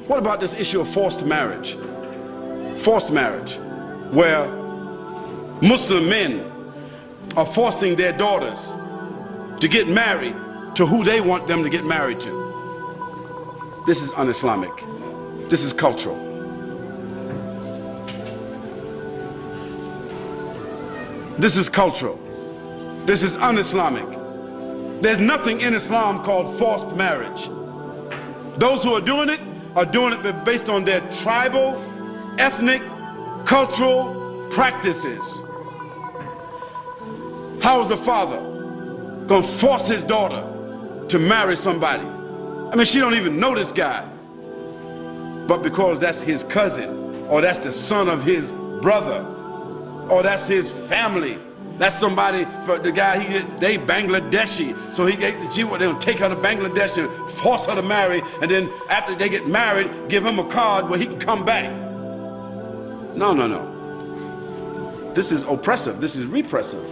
What about this issue of forced marriage? Forced marriage, where Muslim men are forcing their daughters to get married to who they want them to get married to. This is un-Islamic. This is cultural. This is cultural. This is un-Islamic. There's nothing in Islam called forced marriage. Those who are doing it based on their tribal, ethnic, cultural practices. How is a father gonna force his daughter to marry somebody? I mean, she don't even know this guy. But because that's his cousin, or that's the son of his brother, or that's his family, that's somebody, for the guy, they Bangladeshi, so they'll take her to Bangladesh and force her to marry, and then after they get married, give him a card where he can come back. No, no, no. This is oppressive, this is repressive.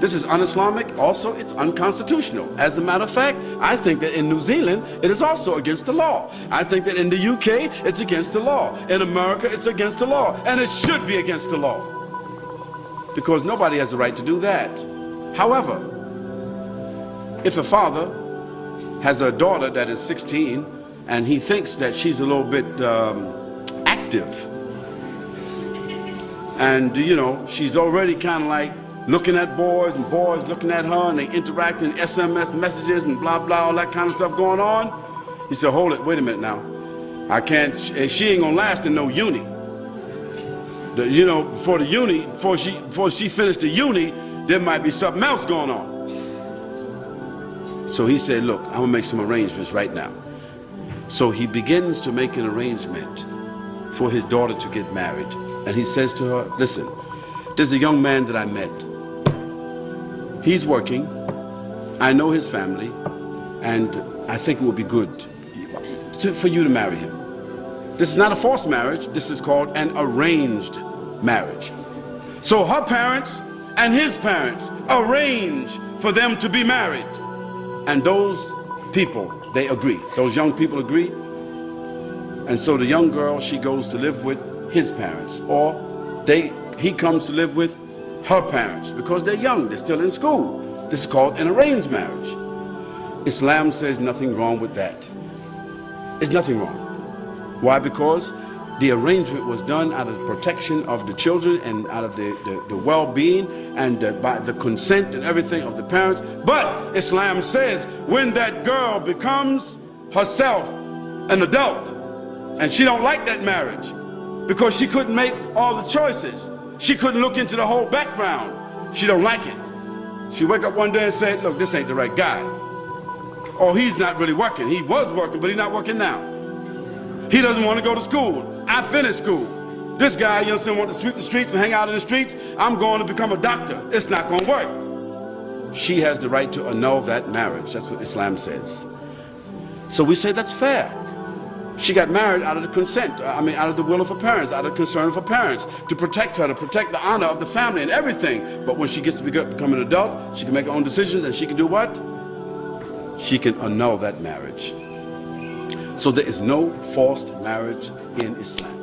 This is un-Islamic, also it's unconstitutional. As a matter of fact, I think that in New Zealand, it is also against the law. I think that in the UK, it's against the law. In America, it's against the law, and it should be against the law, because nobody has the right to do that. However, if a father has a daughter that is 16 and he thinks that she's a little bit active, and you know, she's already kind of like looking at boys and boys looking at her, and they interact in SMS messages and blah blah, all that kind of stuff going on, he said, hold it, wait a minute now, I can't, she ain't gonna last in no uni. You know, before she finished the uni, there might be something else going on. So he said, look, I'm gonna make some arrangements right now. So he begins to make an arrangement for his daughter to get married. And he says to her, listen, there's a young man that I met. He's working, I know his family, and I think it would be good for you to marry him. This is not a forced marriage, this is called an arranged marriage. So her parents and his parents arrange for them to be married. And those people, they agree. Those young people agree. And so the young girl, she goes to live with his parents, or he comes to live with her parents, because they're young, they're still in school. This is called an arranged marriage. Islam says nothing wrong with that. There's nothing wrong. Why? Because the arrangement was done out of the protection of the children and out of the well-being and by the consent and everything of the parents. But Islam says when that girl becomes herself an adult and she don't like that marriage because she couldn't make all the choices, she couldn't look into the whole background, she don't like it. She wake up one day and say, look, this ain't the right guy. Or he's not really working. He was working, but he's not working now. He doesn't want to go to school. I finished school. This guy, you understand, want to sweep the streets and hang out in the streets. I'm going to become a doctor. It's not going to work. She has the right to annul that marriage. That's what Islam says. So we say that's fair. She got married out of the consent, out of the will of her parents, out of concern of her parents, to protect her, to protect the honor of the family and everything. But when she gets to become an adult, she can make her own decisions, and she can do what? She can annul that marriage. So there is no forced marriage in Islam.